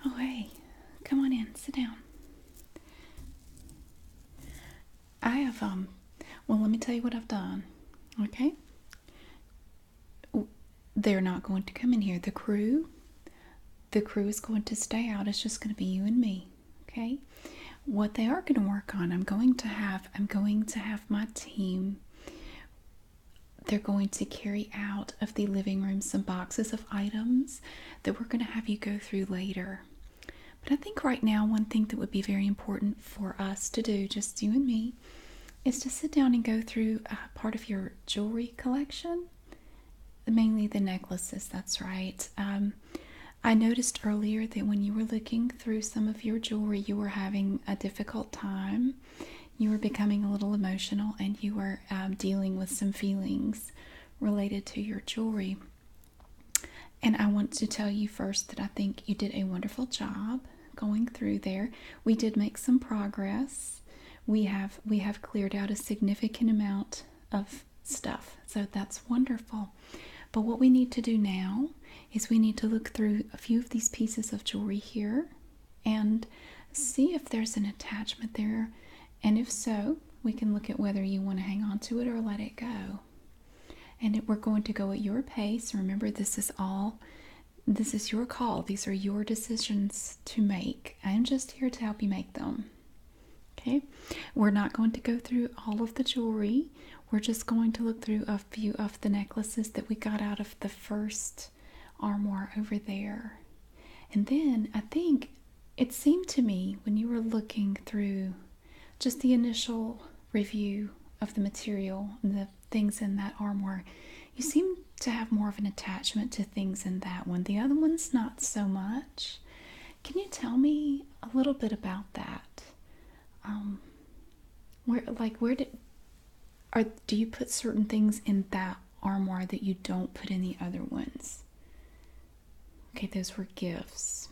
Oh, hey, come on in, sit down. I have, well, let me tell you what I've done, okay? They're not going to come in here. The crew is going to stay out. It's just going to be you and me, okay? What they are going to work on, I'm going to have my team. They're going to carry out of the living room some boxes of items that we're going to have you go through later. But I think right now, one thing that would be very important for us to do, just you and me, is to sit down and go through part of your jewelry collection. Mainly the necklaces, that's right. I noticed earlier that when you were looking through some of your jewelry, you were having a difficult time. You were becoming a little emotional and you were dealing with some feelings related to your jewelry. And I want to tell you first that I think you did a wonderful job going through there. We did make some progress. We have cleared out a significant amount of stuff. So that's wonderful. But what we need to do now is we need to look through a few of these pieces of jewelry here and see if there's an attachment there. And if so, we can look at whether you want to hang on to it or let it go. And we're going to go at your pace. Remember, this is your call. These are your decisions to make. I'm just here to help you make them. Okay? We're not going to go through all of the jewelry. We're just going to look through a few of the necklaces that we got out of the first armoire over there. And then I think it seemed to me when you were looking through just the initial review of the material and the things in that armoire, you seem to have more of an attachment to things in that one. The other one's not so much. Can you tell me a little bit about that? Do you put certain things in that armoire that you don't put in the other ones? Okay, those were gifts.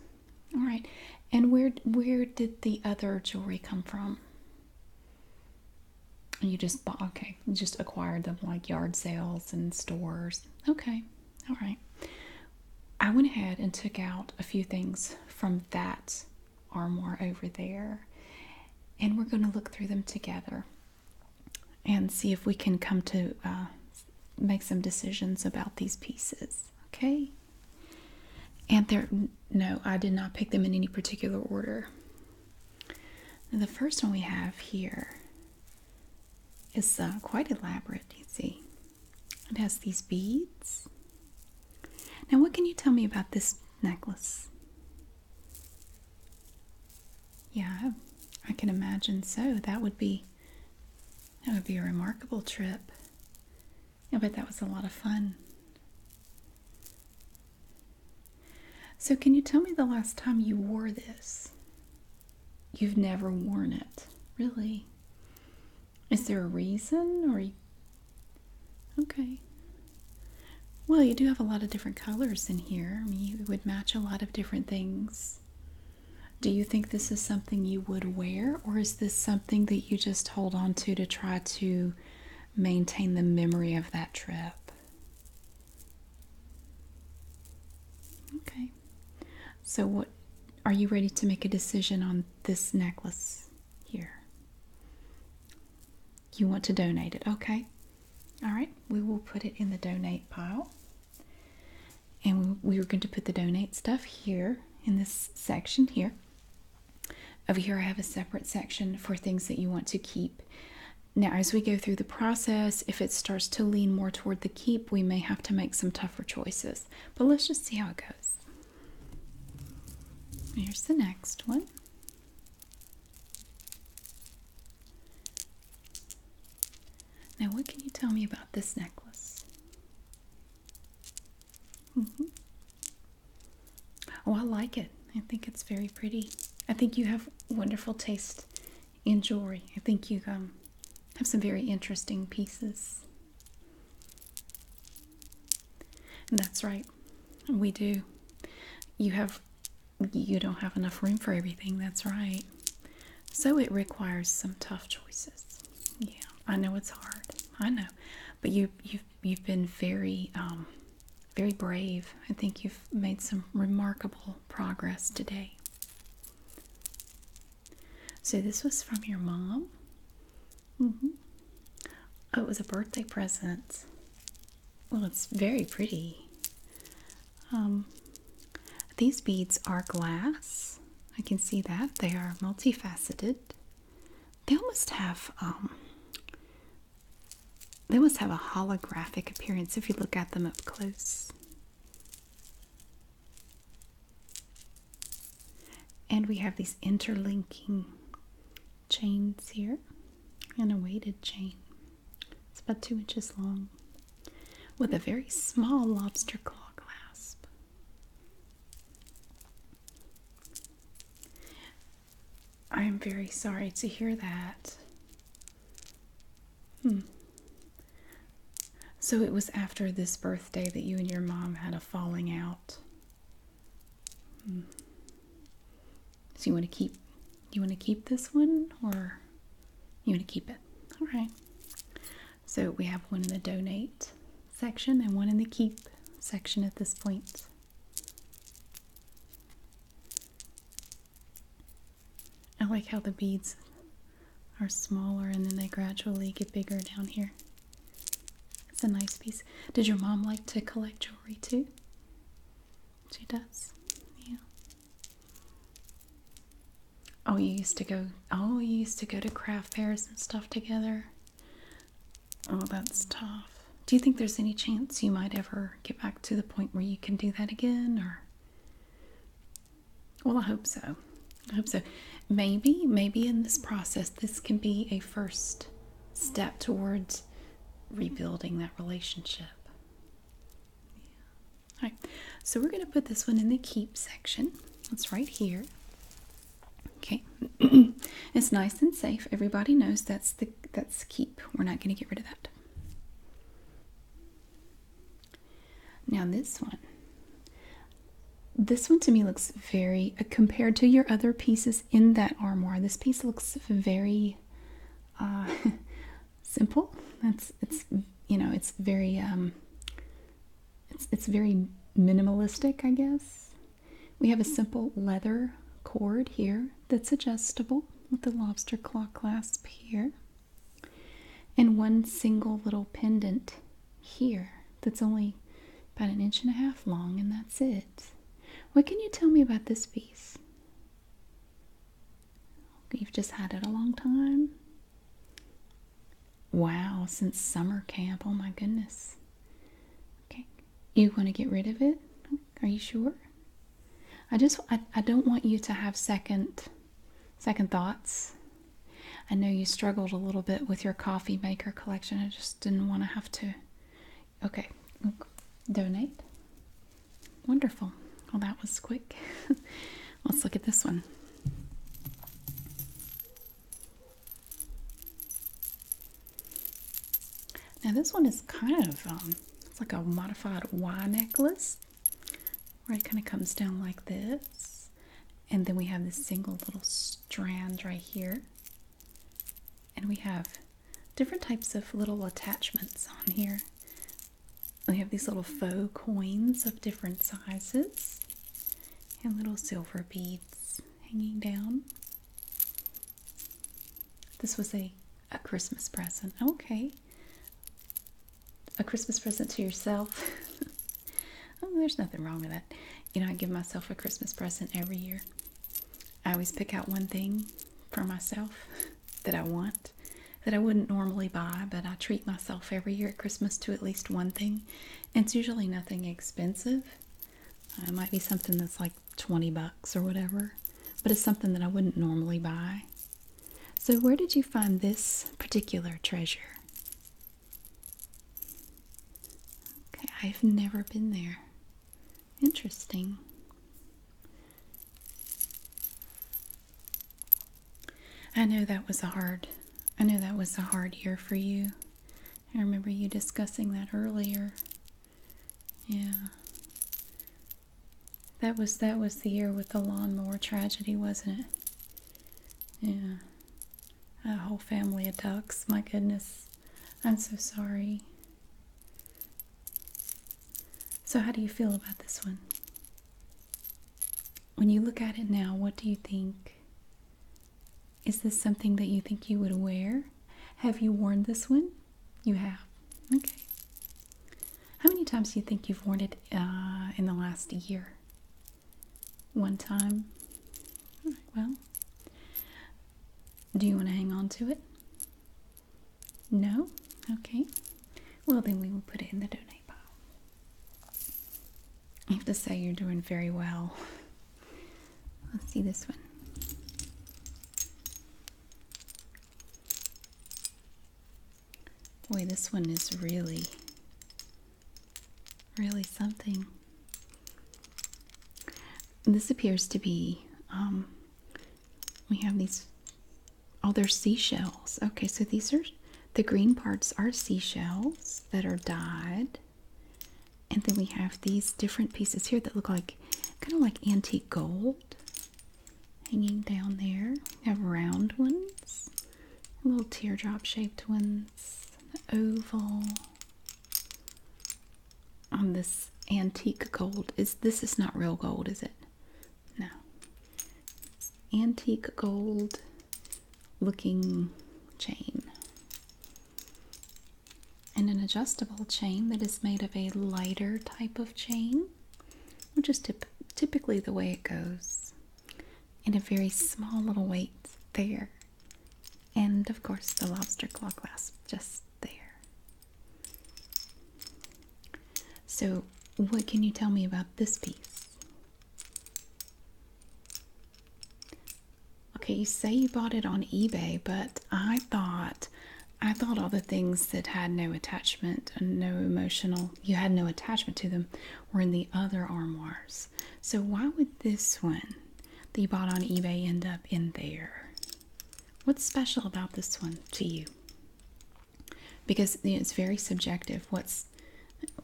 All right. And where did the other jewelry come from? You just bought, okay, you just acquired them like yard sales and stores. Okay, all right. I went ahead and took out a few things from that armoire over there, and we're going to look through them together and see if we can come to make some decisions about these pieces. Okay? And no, I did not pick them in any particular order. Now, the first one we have here is quite elaborate, you see. It has these beads. Now, what can you tell me about this necklace? Yeah, I can imagine so. That would be a remarkable trip. I bet that was a lot of fun. So, can you tell me the last time you wore this? You've never worn it, really? Is there a reason, or okay? Well, you do have a lot of different colors in here. I mean, you would match a lot of different things. Do you think this is something you would wear, or is this something that you just hold on to try to maintain the memory of that trip? Okay. So what are you ready to make a decision on this necklace here? You want to donate it, okay? All right, we will put it in the donate pile. And we are going to put the donate stuff here in this section here. Over here I have a separate section for things that you want to keep. Now, as we go through the process, if it starts to lean more toward the keep, we may have to make some tougher choices. But let's just see how it goes. Here's the next one. Now, what can you tell me about this necklace? Oh, I like it. I think it's very pretty. I think you have wonderful taste in jewelry. I think you have some very interesting pieces. And that's right. We do. You don't have enough room for everything. That's right. So it requires some tough choices. Yeah, I know it's hard. I know, but you've been very very brave. I think you've made some remarkable progress today. So this was from your mom? Mm-hmm. Oh, it was a birthday present. Well, it's very pretty. These beads are glass. I can see that. They are multifaceted. They almost have they must have a holographic appearance if you look at them up close. And we have these interlinking chains here, and a weighted chain. It's about 2 inches long with a very small lobster claw clasp. I am very sorry to hear that. So it was after this birthday that you and your mom had a falling out. So you want to keep this one, or you want to keep it? All right. So we have one in the donate section and one in the keep section at this point. I like how the beads are smaller and then they gradually get bigger down here. It's a nice piece. Did your mom like to collect jewelry too? She does. Yeah. Oh, you used to go to craft fairs and stuff together. Oh, that's tough. Do you think there's any chance you might ever get back to the point where you can do that again, or? Well, I hope so. I hope so. Maybe in this process, this can be a first step towards rebuilding that relationship. Yeah. All right. So we're going to put this one in the keep section. It's right here. Okay. It's nice and safe. Everybody knows that's keep. We're not going to get rid of that. Now this one. This one to me looks very, compared to your other pieces in that armoire, this piece looks very simple. It's very it's very minimalistic, I guess. We have a simple leather cord here that's adjustable with the lobster claw clasp here, and one single little pendant here that's only about 1.5 inches long, and that's it. What can you tell me about this piece? You've just had it a long time? Wow, since summer camp. Oh my goodness. Okay. You want to get rid of it? Are you sure? I don't want you to have second thoughts. I know you struggled a little bit with your coffee maker collection. I just didn't want to have to. Okay. Donate. Wonderful. Well, that was quick. Let's look at this one. Now this one is kind of, it's like a modified Y necklace, where it kind of comes down like this. And then we have this single little strand right here. And we have different types of little attachments on here. We have these little faux coins of different sizes and little silver beads hanging down. This was a Christmas present. Okay. A Christmas present to yourself. Oh, there's nothing wrong with that. You know, I give myself a Christmas present every year. I always pick out one thing for myself that I want, that I wouldn't normally buy, but I treat myself every year at Christmas to at least one thing. And it's usually nothing expensive. It might be something that's like $20 or whatever, but it's something that I wouldn't normally buy. So where did you find this particular treasure? Okay, I've never been there. Interesting. I know that was a hard year for you. I remember you discussing that earlier. Yeah. That was the year with the lawnmower tragedy, wasn't it? Yeah. A whole family of ducks. My goodness. I'm so sorry. So how do you feel about this one? When you look at it now, what do you think Is this something that you think you would wear? Have you worn this one? You have. Okay. How many times do you think you've worn it in the last year? One time? All right, well, do you want to hang on to it? No? Okay. Well, then we will put it in the donate pile. I have to say you're doing very well. Let's see this one. Boy, this one is really something. This appears to be, we have these, oh, they're seashells. Okay, so these are, the green parts are seashells that are dyed. And then we have these different pieces here that look like, kind of like antique gold hanging down there. We have round ones, little teardrop shaped ones, an oval. On this antique gold, this is not real gold, is it? No. It's antique gold looking chain. And an adjustable chain that is made of a lighter type of chain, which is typically the way it goes. And a very small little weight there. And of course the lobster claw clasp just there. So what can you tell me about this piece? Okay, you say you bought it on eBay, but I thought all the things that had no attachment and no emotional, you had no attachment to them, were in the other armoires. So why would this one that you bought on eBay end up in there? What's special about this one to you? Because it's very subjective.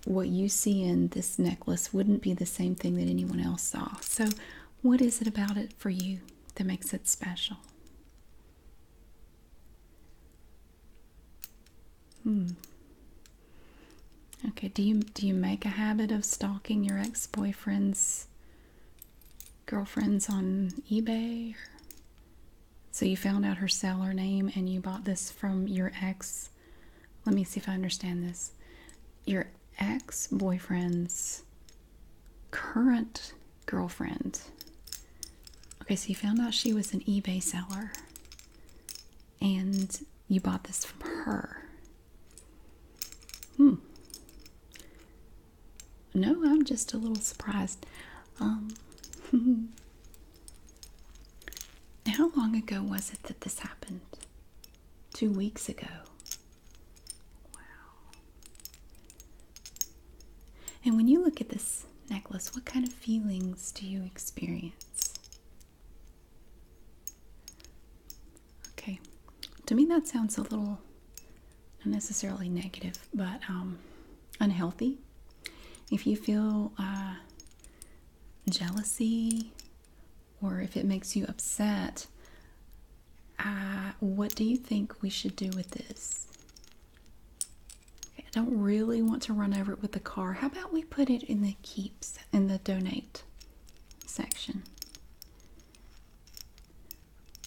What you see in this necklace wouldn't be the same thing that anyone else saw. So what is it about it for you that makes it special? Okay, do you make a habit of stalking your ex-boyfriend's girlfriends on eBay? So you found out her seller name and you bought this from your ex. Let me see if I understand this. Your ex-boyfriend's current girlfriend. Okay, so you found out she was an eBay seller and you bought this from her. No, I'm just a little surprised. How long ago was it that this happened? 2 weeks ago. Wow. And when you look at this necklace, what kind of feelings do you experience? Okay. To me, that sounds a little, not necessarily negative, but unhealthy. If you feel jealousy, or if it makes you upset, what do you think we should do with this? Okay, I don't really want to run over it with the car. How about we put it in the keeps, in the donate section?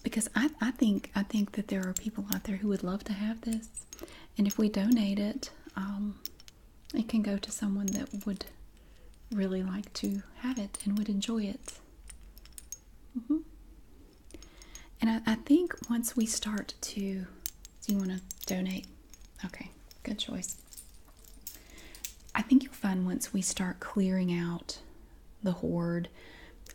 Because I think that there are people out there who would love to have this, and if we donate it, it can go to someone that would really like to have it and would enjoy it. And I think once we start to, do you want to donate? Okay, good choice. I think you'll find once we start clearing out the hoard,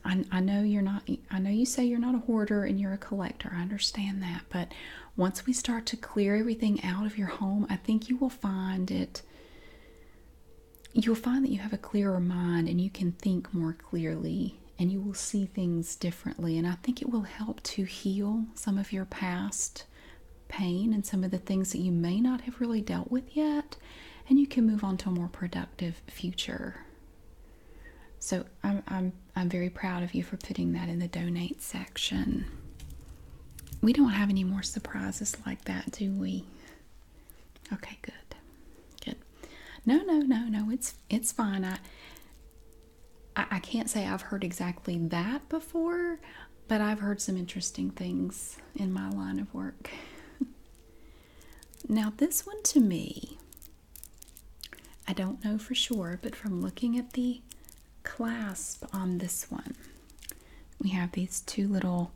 I know you're not, I know you say you're not a hoarder and you're a collector. I understand that, but once we start to clear everything out of your home, I think you will find it, you'll find that you have a clearer mind and you can think more clearly and you will see things differently. And I think it will help to heal some of your past pain and some of the things that you may not have really dealt with yet. And you can move on to a more productive future. So I'm very proud of you for putting that in the donate section. We don't have any more surprises like that, do we? Okay, good. Good. No, it's fine. I can't say I've heard exactly that before, But I've heard some interesting things in my line of work. Now, this one to me, I don't know for sure, but from looking at the clasp on this one, we have these two little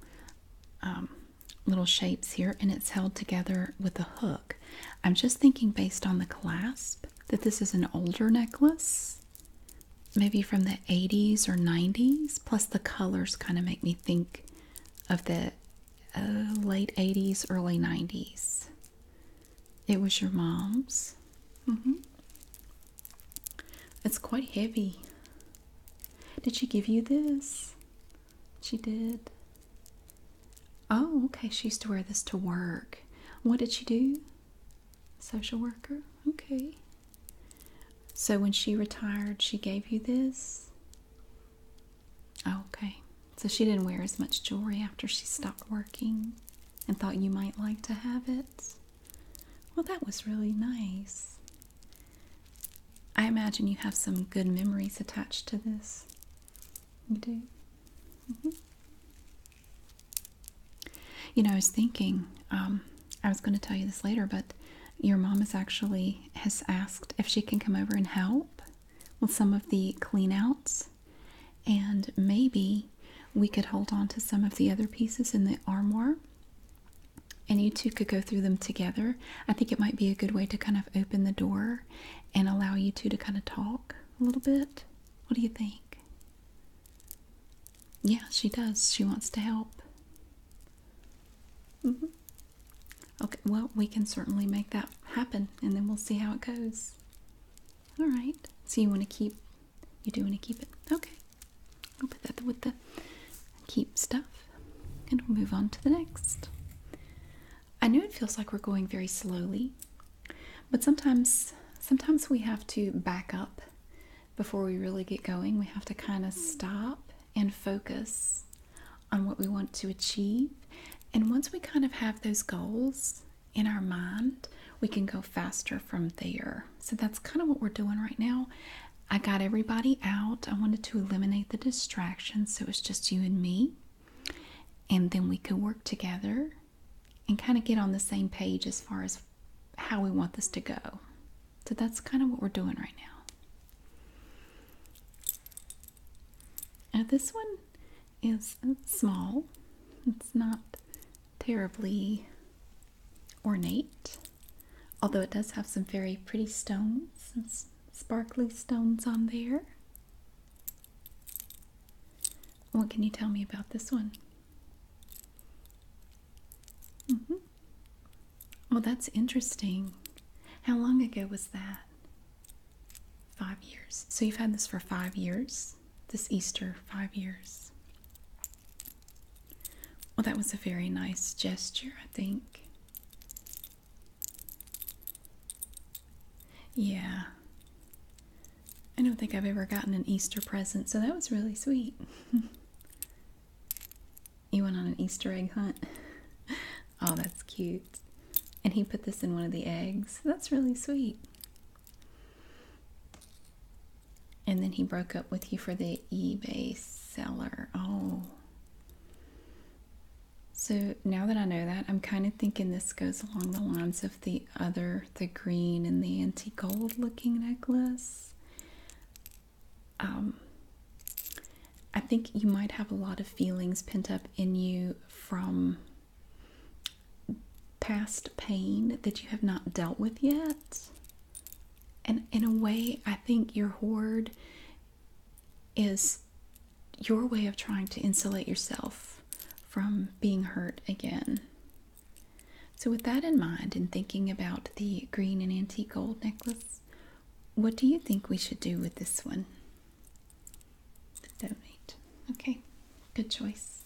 shapes here, and it's held together with a hook. I'm just thinking, based on the clasp, that this is an older necklace, maybe from the 80s or 90s. Plus the colors kind of make me think of the late 80s, early 90s. It was your mom's. It's quite heavy. Did she give you this? She did. Oh, okay. She used to wear this to work. What did she do? Social worker? Okay. So when she retired, she gave you this? Oh, okay. So she didn't wear as much jewelry after she stopped working and thought you might like to have it? Well, that was really nice. I imagine you have some good memories attached to this. You do? You know, I was thinking, I was going to tell you this later, but your mom has asked if she can come over and help with some of the clean outs, and maybe we could hold on to some of the other pieces in the armoire, and you two could go through them together. I think it might be a good way to kind of open the door and allow you two to kind of talk a little bit. What do you think? Yeah, she does. She wants to help. Okay, well, we can certainly make that happen, and then we'll see how it goes. All right. So you do want to keep it? Okay. I'll put that with the keep stuff, and we'll move on to the next. I know it feels like we're going very slowly, but sometimes we have to back up before we really get going. We have to kind of stop and focus on what we want to achieve. And once we kind of have those goals in our mind, we can go faster from there. So that's kind of what we're doing right now. I got everybody out. I wanted to eliminate the distractions, so it's just you and me. And then we could work together and kind of get on the same page as far as how we want this to go. So that's kind of what we're doing right now. Now this one is small. It's not terribly ornate, although it does have some very pretty stones, some sparkly stones on there. What can you tell me about this one? Well, that's interesting. How long ago was that? 5 years. So you've had this for 5 years? This Easter, 5 years. Well, that was a very nice gesture, I think. Yeah. I don't think I've ever gotten an Easter present, so that was really sweet. You went on an Easter egg hunt? Oh, that's cute. And he put this in one of the eggs. That's really sweet. And then he broke up with you for the eBay seller. Oh. So now that I know that, I'm kind of thinking this goes along the lines of the green and the anti-gold looking necklace. I think you might have a lot of feelings pent up in you from past pain that you have not dealt with yet. And in a way, I think your hoard is your way of trying to insulate yourself from being hurt again. So with that in mind, and thinking about the green and antique gold necklace, what do you think we should do with this one? Donate. Okay, good choice.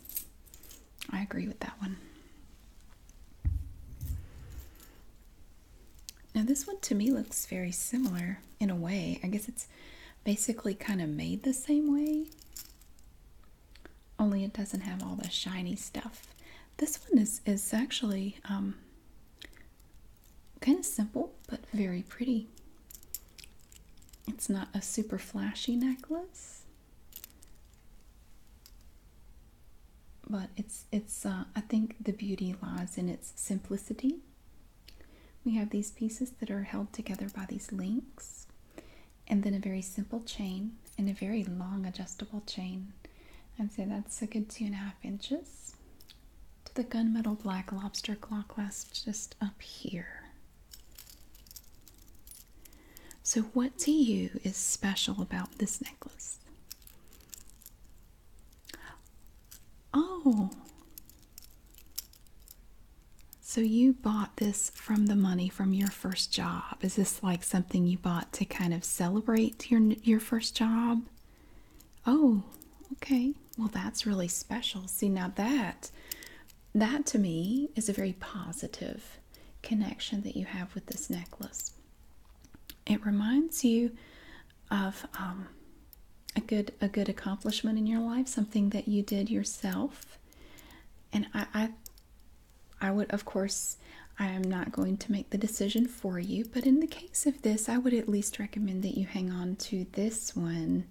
I agree with that one. Now this one to me looks very similar in a way. I guess it's basically kind of made the same way, only it doesn't have all the shiny stuff. This one is actually kind of simple but very pretty. It's not a super flashy necklace, but it's I think the beauty lies in its simplicity. We have these pieces that are held together by these links, and then a very simple chain and a very long adjustable chain. I'd say that's a good 2.5 inches to the gunmetal black lobster claw clasp just up here. So what to you is special about this necklace? Oh, so you bought this from the money from your first job. Is this like something you bought to kind of celebrate your first job? Oh, okay. Well, that's really special. See, now that to me is a very positive connection that you have with this necklace. It reminds you of a good accomplishment in your life, something that you did yourself. And I would, of course, I am not going to make the decision for you, but in the case of this, I would at least recommend that you hang on to this one,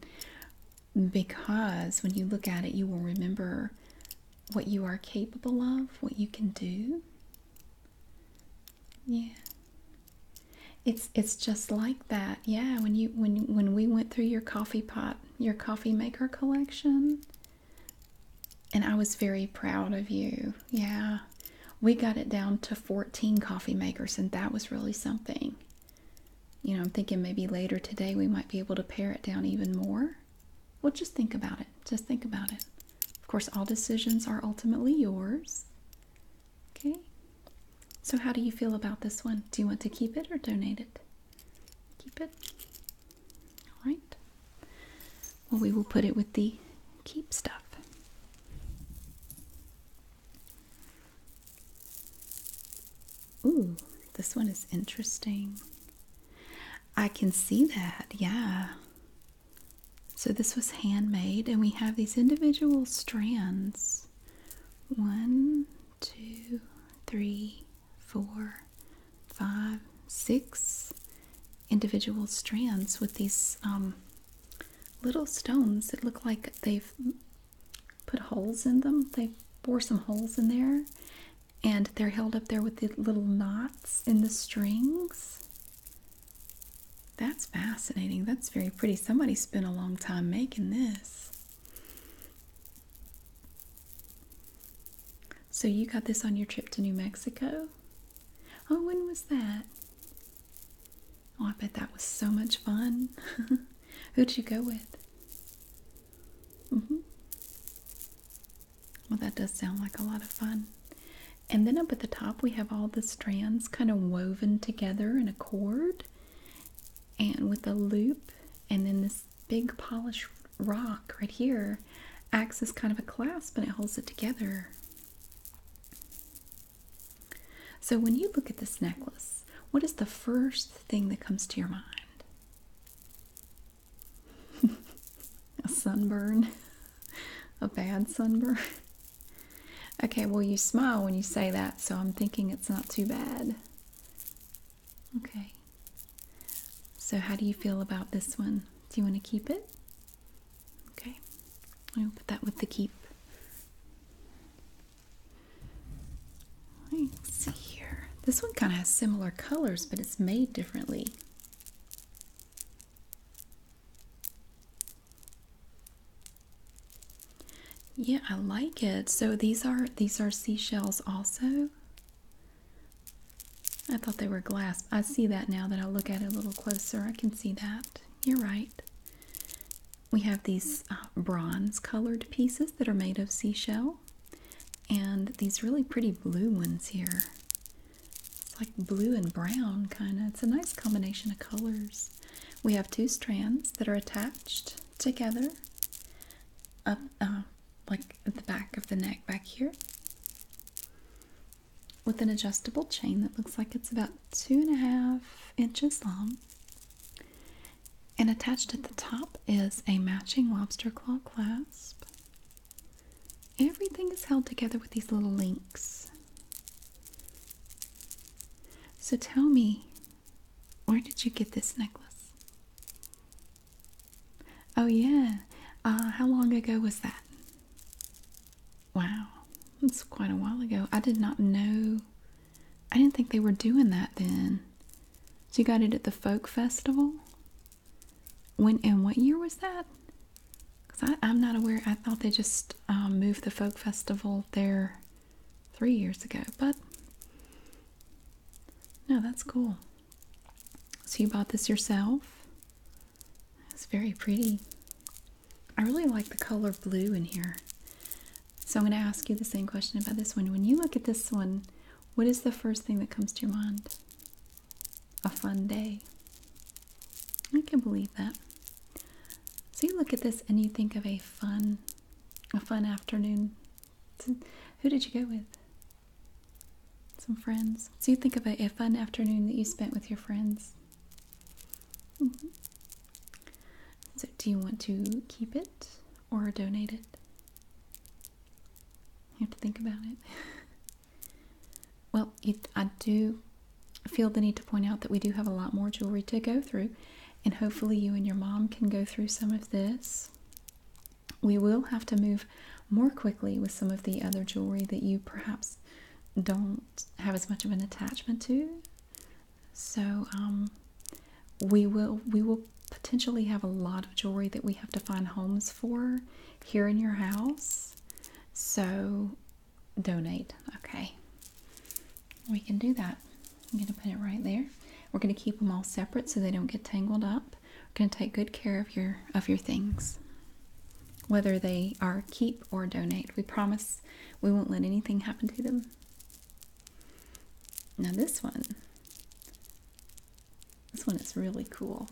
because when you look at it, you will remember what you are capable of, what you can do. Yeah. It's just like that. Yeah, when we went through your coffee pot, your coffee maker collection, and I was very proud of you. Yeah. We got it down to 14 coffee makers, and that was really something. You know, I'm thinking maybe later today we might be able to pare it down even more. Well, just think about it. Just think about it. Of course, all decisions are ultimately yours. Okay? So how do you feel about this one? Do you want to keep it or donate it? Keep it. All right. Well, we will put it with the keep stuff. Ooh, this one is interesting. I can see that, yeah. So this was handmade, and we have these individual strands. 1, 2, 3, 4, 5, 6 individual strands with these little stones that look like they've put holes in them. They bore some holes in there, and they're held up there with the little knots in the strings. That's fascinating. That's very pretty. Somebody spent a long time making this. So you got this on your trip to New Mexico? Oh, when was that? Oh, I bet that was so much fun. Who'd you go with? Well, that does sound like a lot of fun. And then up at the top, we have all the strands kind of woven together in a cord, and with a loop, and then this big polished rock right here acts as kind of a clasp, and it holds it together. So when you look at this necklace, what is the first thing that comes to your mind? A sunburn? A bad sunburn? Okay, well, you smile when you say that, so I'm thinking it's not too bad. Okay. So how do you feel about this one? Do you want to keep it? Okay. I'll put that with the keep. Let's see here. This one kind of has similar colors, but it's made differently. Yeah, I like it. So these are seashells also. I thought they were glass. I see that now that I look at it a little closer. I can see that. You're right. We have these bronze colored pieces that are made of seashell, and these really pretty blue ones here. It's like blue and brown kind of. It's a nice combination of colors. We have 2 strands that are attached together up like at the back of the neck back here, with an adjustable chain that looks like it's about 2.5 inches long. And attached at the top is a matching lobster claw clasp. Everything is held together with these little links. So tell me, where did you get this necklace? Oh yeah, how long ago was that? Wow, that's quite a while ago. I did not know. I didn't think they were doing that then. So you got it at the folk festival? When and what year was that? Because I'm not aware. I thought they just moved the folk festival there 3 years ago. But no, that's cool. So you bought this yourself? It's very pretty. I really like the color blue in here. So I'm going to ask you the same question about this one. When you look at this one, what is the first thing that comes to your mind? A fun day. I can believe that. So you look at this and you think of a fun afternoon. So who did you go with? Some friends. So you think of a fun afternoon that you spent with your friends. Mm-hmm. So do you want to keep it or donate it? You have to think about it. Well, I do feel the need to point out that we do have a lot more jewelry to go through, and hopefully you and your mom can go through some of this. We will have to move more quickly with some of the other jewelry that you perhaps don't have as much of an attachment to. So we will potentially have a lot of jewelry that we have to find homes for here in your house. So donate. Okay, we can do that. I'm going to put it right there. We're going to keep them all separate so they don't get tangled up. We're going to take good care of your things, whether they are keep or donate. We promise we won't let anything happen to them. Now this one is really cool.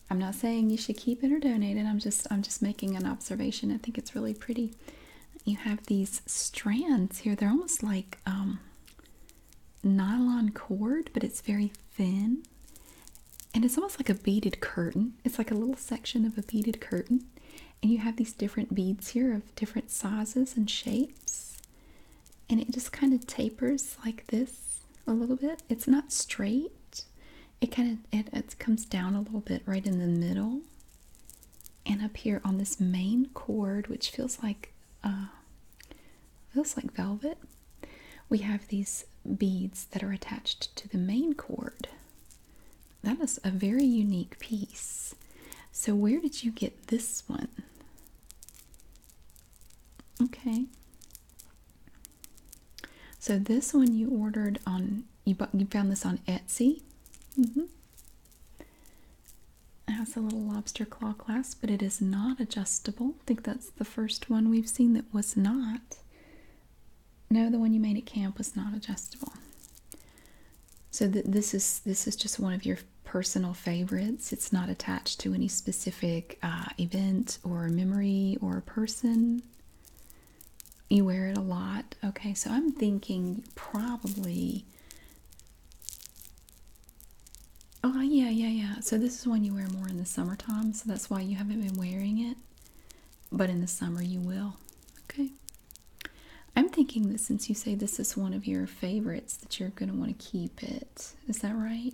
I'm not saying you should keep it or donate it. I'm just making an observation. I think it's really pretty. You have these strands here. They're almost like nylon cord, but it's very thin. And it's almost like a beaded curtain. It's like a little section of a beaded curtain. And you have these different beads here of different sizes and shapes. And it just kind of tapers like this a little bit. It's not straight. It comes down a little bit right in the middle. And up here on this main cord, which feels like velvet, we have these beads that are attached to the main cord. That is a very unique piece. So where did you get this one? Okay. So this one you ordered on, you found this on Etsy. It has a little lobster claw clasp, but it is not adjustable. I think that's the first one we've seen that was not. No, the one you made at camp was not adjustable. So this is just one of your personal favorites. It's not attached to any specific event or memory or person. You wear it a lot. Okay, so I'm thinking probably. Oh, yeah. So this is one you wear more in the summertime, so that's why you haven't been wearing it. But in the summer you will. Okay. I'm thinking that since you say this is one of your favorites, that you're going to want to keep it. Is that right?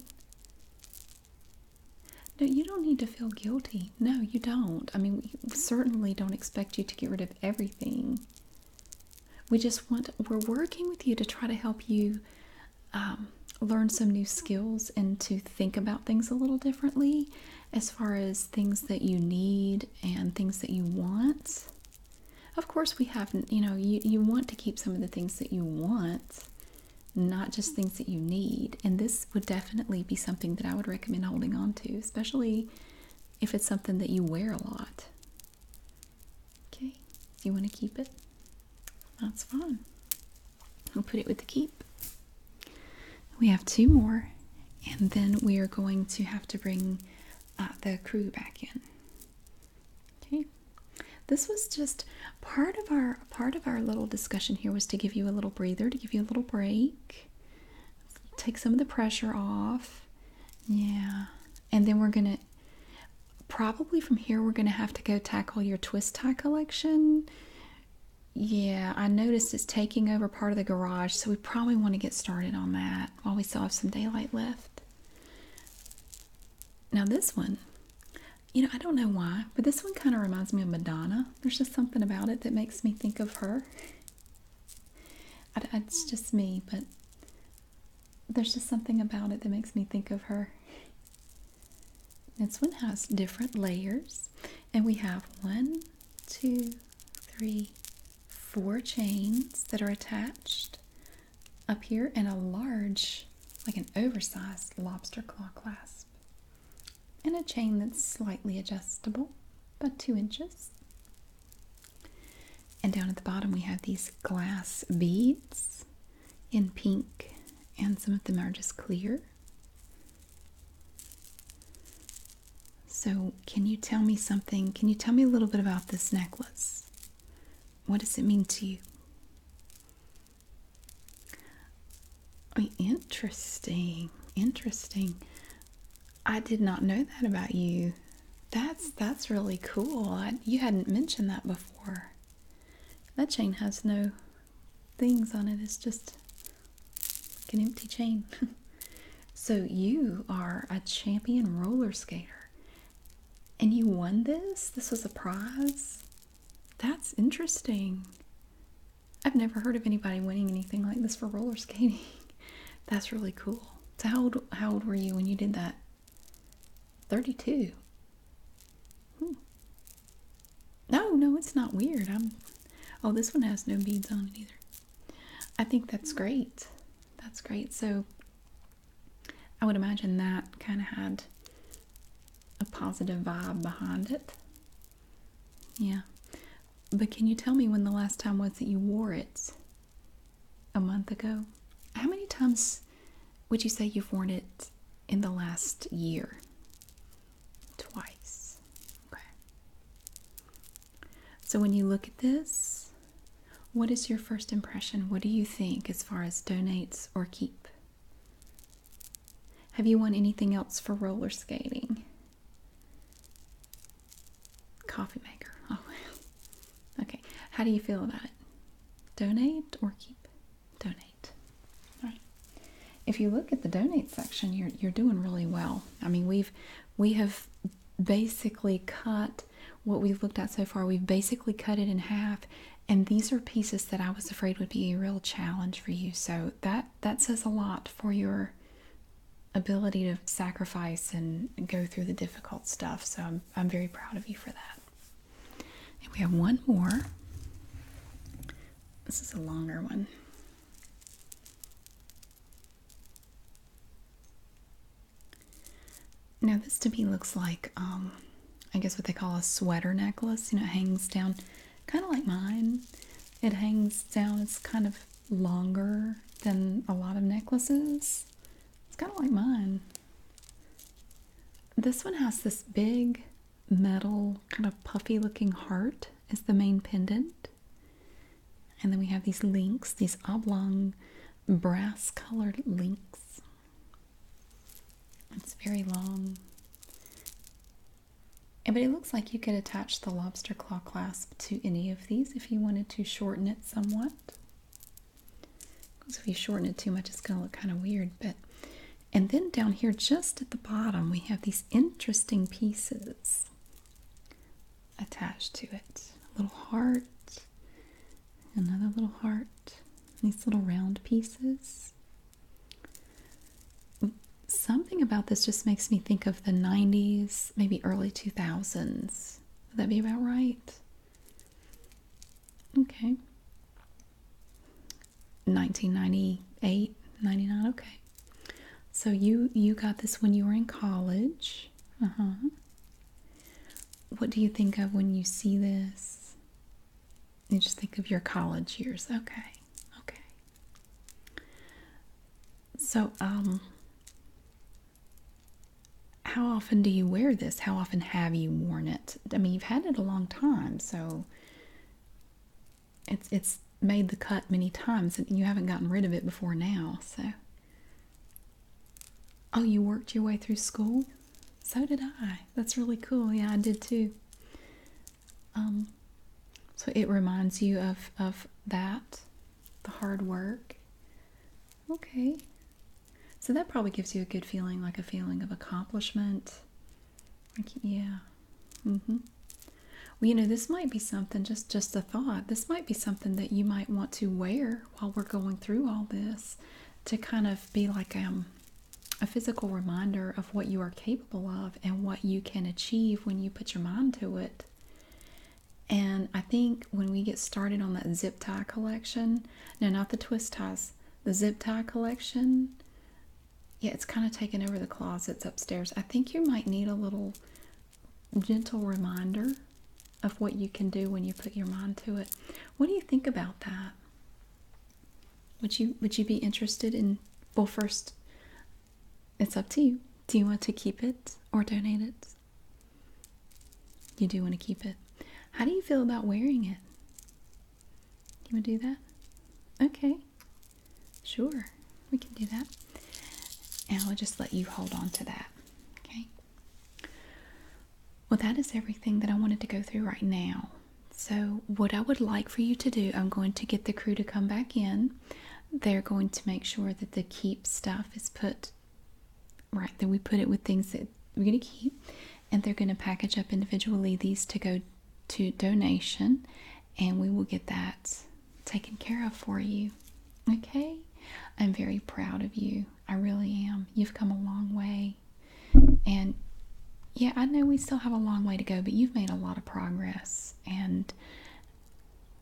No, you don't need to feel guilty. No, you don't. I mean, we certainly don't expect you to get rid of everything. We're working with you to try to help you learn some new skills and to think about things a little differently as far as things that you need and things that you want. Of course, we haven't, you want to keep some of the things that you want, not just things that you need. And this would definitely be something that I would recommend holding on to, especially if it's something that you wear a lot. Okay, so you want to keep it? That's fine. We'll put it with the keep. We have two more, and then we are going to have to bring the crew back in. Okay. This was just part of our little discussion here, was to give you a little breather, to give you a little break, take some of the pressure off. Yeah. And then we're gonna probably from here we're gonna have to go tackle your twist tie collection. Yeah, I noticed it's taking over part of the garage, so we probably want to get started on that while we still have some daylight left. Now this one, I don't know why, but this one kind of reminds me of Madonna. There's just something about it that makes me think of her. It's just me, but there's just something about it that makes me think of her. This one has different layers, and we have 1, 2, 3, 4 chains that are attached up here, and a large, like an oversized lobster claw clasp, and a chain that's slightly adjustable, about 2 inches. And down at the bottom we have these glass beads in pink, and some of them are just clear. So can you tell me something? Can you tell me a little bit about this necklace? What does it mean to you? Oh, interesting. Interesting. I did not know that about you. That's really cool. You hadn't mentioned that before. That chain has no things on it. It's just like an empty chain. So you are a champion roller skater. And you won this? This was a prize? That's interesting. I've never heard of anybody winning anything like this for roller skating. That's really cool. So how old were you when you did that? 32. No, it's not weird. Oh, this one has no beads on it either. I think that's great. That's great. So I would imagine that kind of had a positive vibe behind it. Yeah. But can you tell me when the last time was that you wore it? A month ago? How many times would you say you've worn it in the last year? Twice. Okay. So when you look at this, what is your first impression? What do you think as far as donates or keep? Have you won anything else for roller skating? Coffee maker. Oh, okay. How do you feel about it? Donate or keep? Donate. All right. If you look at the donate section, you're doing really well. I mean, we have basically cut what we've looked at so far. We've basically cut it in half, and these are pieces that I was afraid would be a real challenge for you. So that says a lot for your ability to sacrifice and go through the difficult stuff. So I'm very proud of you for that. And we have one more. This is a longer one. Now this to me looks like, I guess what they call a sweater necklace. It hangs down kind of like mine. It hangs down, it's kind of longer than a lot of necklaces. It's kind of like mine. This one has this big metal, kind of puffy looking heart as the main pendant. And then we have these links, these oblong brass colored links. It's very long. But it looks like you could attach the lobster claw clasp to any of these if you wanted to shorten it somewhat. Because if you shorten it too much, it's going to look kind of weird. And then down here, just at the bottom, we have these interesting pieces attached to it. A little heart, another little heart, these little round pieces. Something about this just makes me think of the 90s, maybe early 2000s. Would that be about right? Okay. 1998, 99, okay. So you got this when you were in college. What do you think of when you see this? You just think of your college years. Okay. So, how often do you wear this? How often have you worn it? I mean, you've had it a long time, so it's made the cut many times, and you haven't gotten rid of it before now. So, oh, you worked your way through school? So did I. That's really cool. Yeah, I did too. So it reminds you of that, the hard work. Okay. So that probably gives you a good feeling, like a feeling of accomplishment. Like, yeah, Mm-hmm. Well, this might be something, just a thought. This might be something that you might want to wear while we're going through all this to kind of be like a physical reminder of what you are capable of and what you can achieve when you put your mind to it. And I think when we get started on that zip tie collection, no, not the twist ties, the zip tie collection, yeah, it's kind of taken over the closets upstairs. I think you might need a little gentle reminder of what you can do when you put your mind to it. What do you think about that? Would you be interested in, well, first, it's up to you. Do you want to keep it or donate it? You do want to keep it. How do you feel about wearing it? You want to do that? Okay. Sure. We can do that. And I'll just let you hold on to that. Okay. Well, that is everything that I wanted to go through right now. So what I would like for you to do, I'm going to get the crew to come back in. They're going to make sure that the keep stuff is put right, that we put it with things that we're going to keep. And they're going to package up individually these to go to donation. And we will get that taken care of for you. Okay? I'm very proud of you. I really am. You've come a long way. And yeah, I know we still have a long way to go, but you've made a lot of progress. And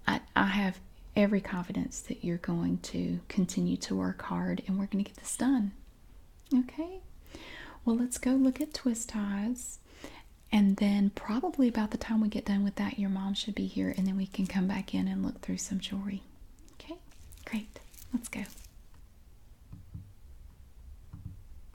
I have every confidence that you're going to continue to work hard and we're going to get this done. Okay? Well, let's go look at twist ties. And then probably about the time we get done with that, your mom should be here and then we can come back in and look through some jewelry. Okay? Great. Let's go.